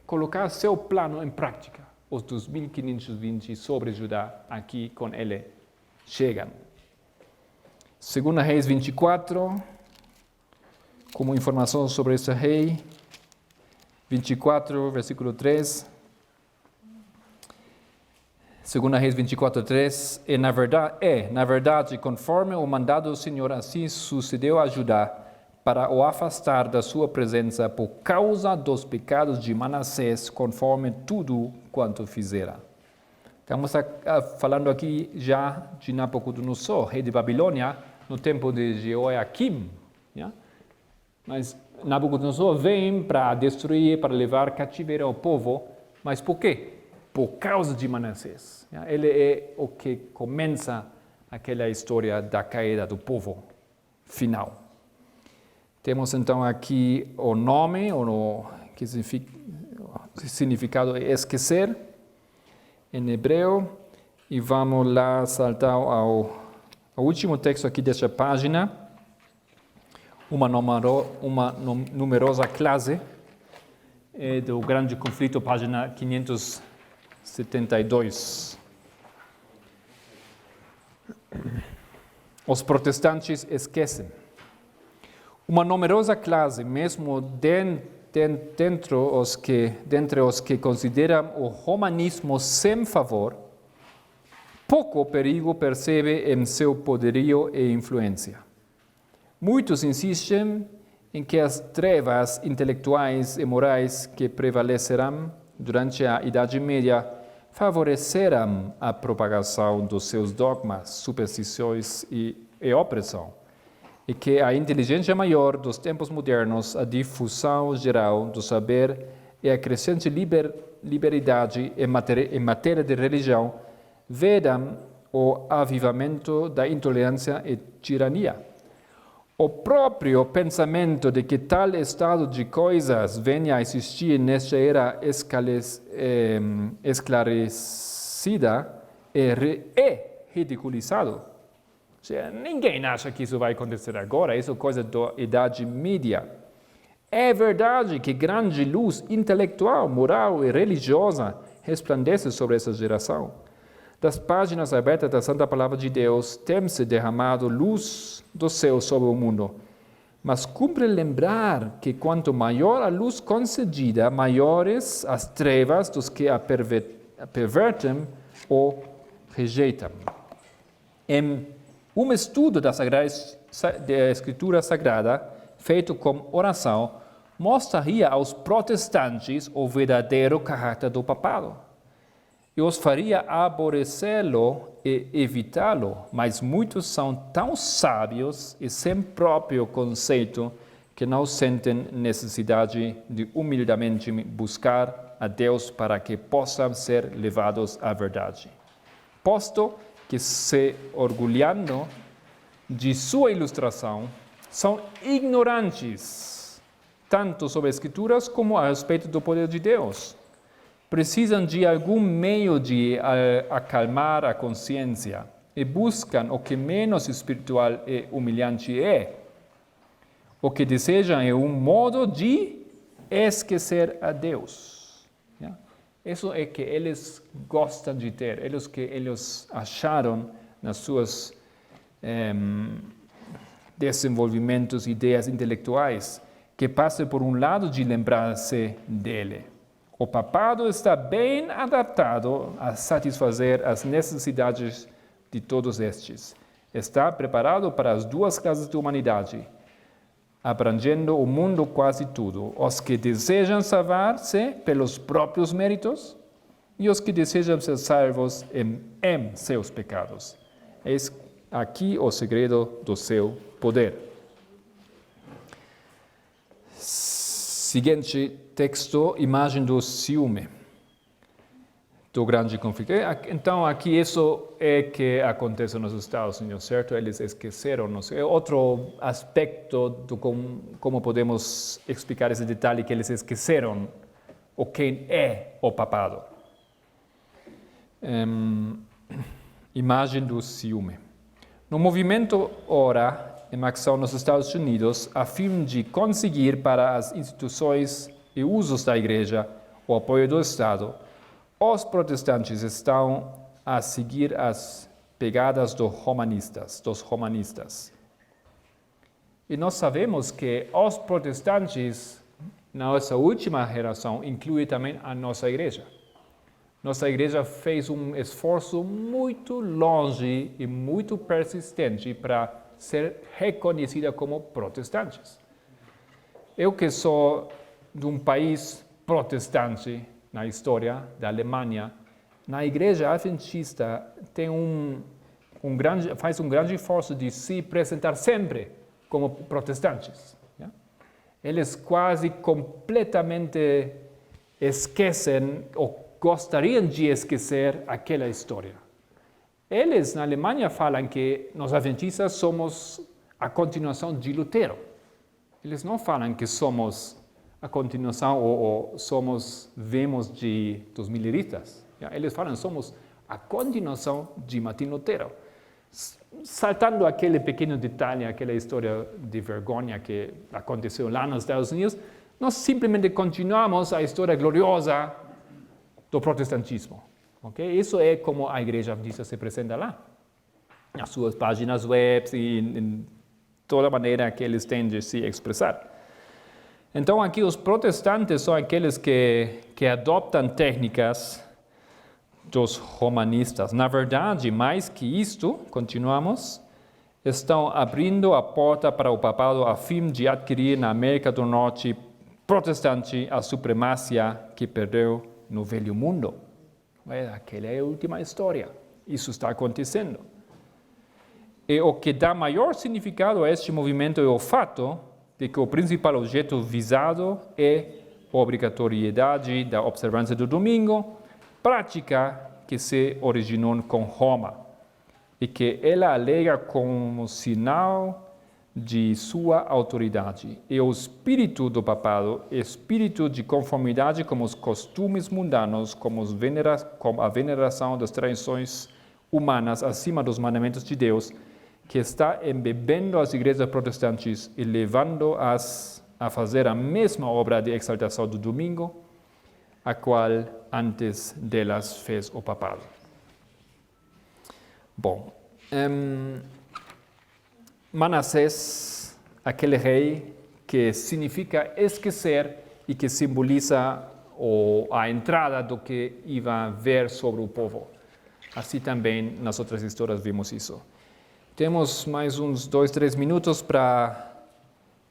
colocar seu plano em prática. Os 2.520 sobre Judá aqui com ele chegam. 2 Reis 24, como informação sobre esse rei, 24, versículo 3. 2 Reis 24, 3, na verdade, conforme o mandado do Senhor, assim sucedeu a Judá, para o afastar da sua presença por causa dos pecados de Manassés, conforme tudo quanto fizera. Estamos falando aqui já de Nabucodonosor, rei de Babilônia, no tempo de Jeoaquim. Mas Nabucodonosor vem para destruir, para levar cativeiro ao povo, mas por quê? Por causa de Manassés. Ele é o que começa aquela história da caída do povo final. Temos então aqui o nome, que significado é esquecer, em hebreu, e vamos lá saltar ao último texto aqui desta página, uma numerosa classe, do Grande Conflito, página 572. Os protestantes esquecem. Uma numerosa classe, mesmo dentre os que consideram o romanismo sem favor, pouco perigo percebe em seu poderio e influência. Muitos insistem em que as trevas intelectuais e morais que prevalecerão durante a Idade Média favorecerão a propagação dos seus dogmas, superstições e opressão, e que a inteligência maior dos tempos modernos, a difusão geral do saber e a crescente liberdade em matéria de religião vedam o avivamento da intolerância e tirania. O próprio pensamento de que tal estado de coisas venha a existir nesta era esclarecida é ridiculizado. Ou seja, ninguém acha que isso vai acontecer agora, isso é coisa da Idade Média. É verdade que grande luz intelectual, moral e religiosa resplandece sobre essa geração. Das páginas abertas da Santa Palavra de Deus tem-se derramado luz do céu sobre o mundo. Mas cumpre lembrar que quanto maior a luz concedida, maiores as trevas dos que a pervertem ou rejeitam. Em um estudo da Escritura Sagrada, feito com oração, mostraria aos protestantes o verdadeiro caráter do papado. E os faria aborrecê-lo e evitá-lo, mas muitos são tão sábios e sem próprio conceito que não sentem necessidade de humildemente buscar a Deus para que possam ser levados à verdade. Posto que, se orgulhando de sua ilustração, são ignorantes tanto sobre as Escrituras como a respeito do poder de Deus. Precisam de algum meio de acalmar a consciência e buscam o que menos espiritual e humilhante é. O que desejam é um modo de esquecer a Deus. Isso é que eles gostam de ter, que eles acharam nas suas desenvolvimentos, ideias intelectuais, que passa por um lado de lembrar-se dele. O papado está bem adaptado a satisfazer as necessidades de todos estes. Está preparado para as duas classes de humanidade, abrangendo o mundo quase tudo. Os que desejam salvar-se pelos próprios méritos e os que desejam ser salvos em seus pecados. Eis aqui o segredo do seu poder. Seguinte texto, imagem do ciúme, do grande conflito. Então, aqui isso é que acontece nos Estados Unidos, certo? Eles esqueceram, não sei. É outro aspecto do como podemos explicar esse detalhe, que eles esqueceram o quem é o papado. Imagem do ciúme. No movimento Ora, em ação nos Estados Unidos, a fim de conseguir para as instituições e usos da Igreja o apoio do Estado, os protestantes estão a seguir as pegadas dos romanistas. E nós sabemos que os protestantes, nossa última geração, inclui também a nossa Igreja. Nossa Igreja fez um esforço muito longe e muito persistente para ser reconhecida como protestantes. Eu que sou de um país protestante na história da Alemanha, na Igreja Adventista faz um grande esforço de se apresentar sempre como protestantes. Eles quase completamente esquecem ou gostariam de esquecer aquela história. Eles, na Alemanha, falam que nós adventistas somos a continuação de Lutero. Eles não falam que somos a continuação ou vemos dos mileritas. Eles falam que somos a continuação de Martin Lutero. Saltando aquele pequeno detalhe, aquela história de vergonha que aconteceu lá nos Estados Unidos, nós simplesmente continuamos a história gloriosa do protestantismo. Okay? Isso é como a Igreja Adventista se apresenta lá, nas suas páginas web e em toda maneira que eles têm de se expressar. Então, aqui os protestantes são aqueles que adoptam técnicas dos romanistas. Na verdade, mais que isto, continuamos, estão abrindo a porta para o papado a fim de adquirir na América do Norte protestante a supremacia que perdeu no velho mundo. Aquela é a última história. Isso está acontecendo. E o que dá maior significado a este movimento é o fato de que o principal objeto visado é a obrigatoriedade da observância do domingo, prática que se originou com Roma e que ela alega como sinal de sua autoridade. E o espírito do papado, espírito de conformidade com os costumes mundanos, como a veneração das tradições humanas acima dos mandamentos de Deus, que está embebendo as igrejas protestantes e levando-as a fazer a mesma obra de exaltação do domingo, a qual antes delas fez o papado. Bom, Manassés, aquele rei que significa esquecer e que simboliza a entrada do que ia vir sobre o povo. Assim também nas outras histórias vimos isso. Temos mais uns 2, 3 minutos para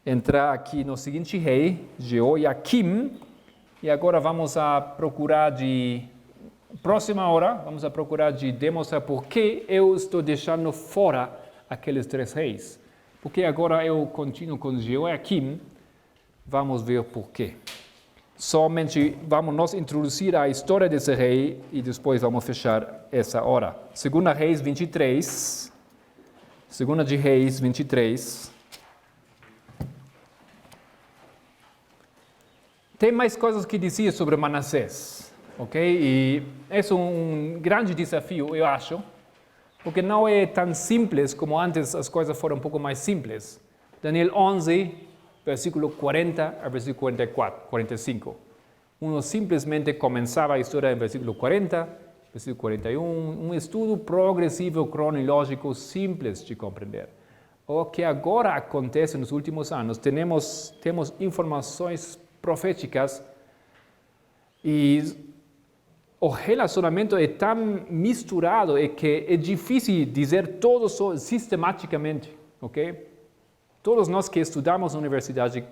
entrar aqui no seguinte rei, Jeoiaquim, e agora vamos a procurar próxima hora, vamos a procurar de demonstrar por que eu estou deixando fora aqueles 3 reis. Porque agora eu continuo com Jeoiaquim, vamos ver por quê. Somente vamos nos introduzir a história desse rei e depois vamos fechar essa hora. Segunda Reis 23. Segunda de Reis 23. Tem mais coisas que dizer sobre Manassés, ok? E é um grande desafio, eu acho, porque não é tão simples como antes as coisas foram um pouco mais simples. Daniel 11, versículo 40 a versículo 45. Uno simplesmente começava a história em versículo 40, versículo 41, um estudo progressivo, cronológico, simples de compreender. O que agora acontece nos últimos anos, temos informações proféticas e o relacionamento é tão misturado que é difícil dizer tudo sistematicamente, ok? Todos nós que estudamos na universidade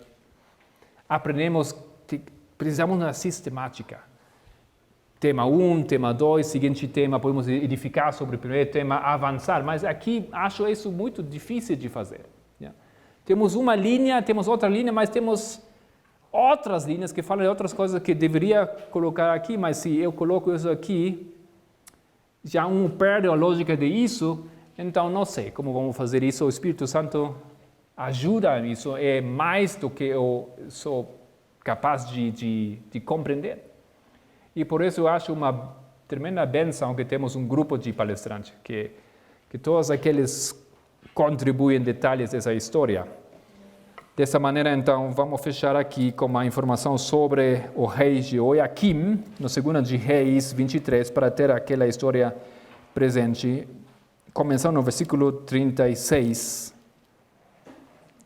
aprendemos que precisamos de uma sistemática. Tema 1, tema 2, seguinte tema, podemos edificar sobre o primeiro tema, avançar, mas aqui acho isso muito difícil de fazer. Yeah. Temos uma linha, temos outra linha, mas temos outras linhas que falam de outras coisas que deveria colocar aqui, mas se eu coloco isso aqui, já perde a lógica de isso, então não sei como vamos fazer isso. O Espírito Santo ajuda nisso, é mais do que eu sou capaz de compreender. E por isso eu acho uma tremenda bênção que temos um grupo de palestrantes, que todos aqueles contribuem detalhes dessa história. Dessa maneira, então, vamos fechar aqui com uma informação sobre o rei Jeoiaquim, no 2 de Reis 23, para ter aquela história presente, começando no versículo 36,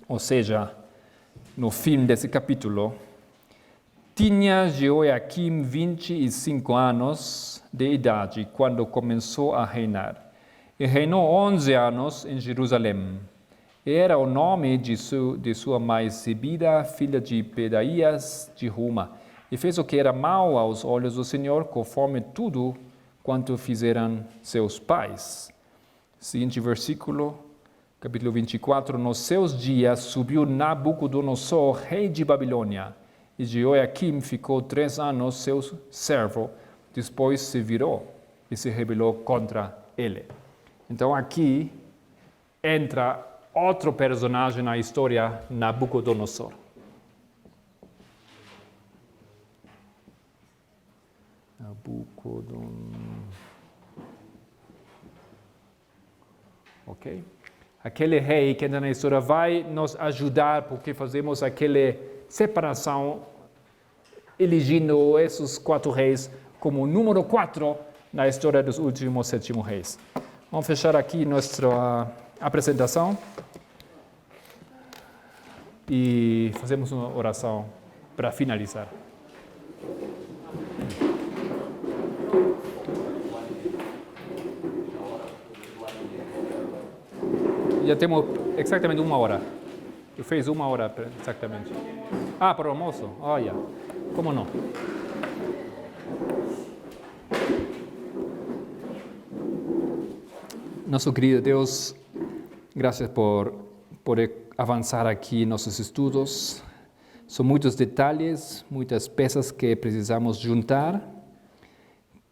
ou seja, no fim desse capítulo. Tinha Jeoiaquim 25 anos de idade quando começou a reinar, e reinou 11 anos em Jerusalém. Era o nome de sua mãe Zebida, filha de Pedaías de Ruma, e fez o que era mau aos olhos do Senhor, conforme tudo quanto fizeram seus pais. Seguinte versículo, capítulo 24. Nos seus dias subiu Nabucodonosor, rei de Babilônia, e Jeoiaquim ficou 3 anos seu servo, depois se virou e se rebelou contra ele. Então aqui entra outro personagem na história, Nabucodonosor. Ok? Aquele rei que entra na história vai nos ajudar porque fazemos aquele separação, elegendo esses 4 reis como número 4 na história dos últimos 7 reis. Vamos fechar aqui nossa apresentação e fazemos uma oração para finalizar. Já temos exatamente 1 hora. Eu fiz 1 hora exatamente. Ah, para o almoço? Olha, como não? Nosso querido Deus, graças por poder avançar aqui em nossos estudos. São muitos detalhes, muitas peças que precisamos juntar,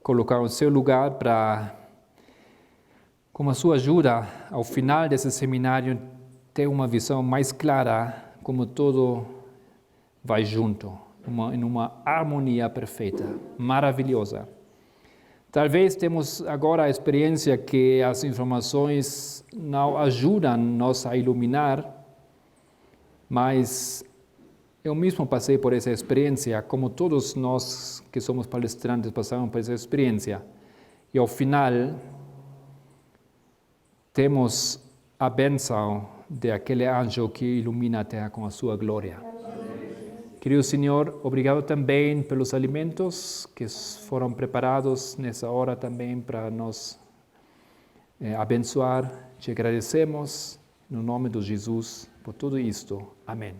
colocar no seu lugar para, com a sua ajuda, ao final desse seminário, ter uma visão mais clara como tudo vai junto, em uma harmonia perfeita, maravilhosa. Talvez temos agora a experiência que as informações não ajudam-nos a iluminar, mas eu mesmo passei por essa experiência, como todos nós que somos palestrantes passamos por essa experiência. E ao final, temos a bênção de aquele anjo que ilumina a terra com a sua glória. Querido Senhor, obrigado também pelos alimentos que foram preparados nessa hora também para nos abençoar. Te agradecemos, no nome de Jesus, por tudo isto. Amém.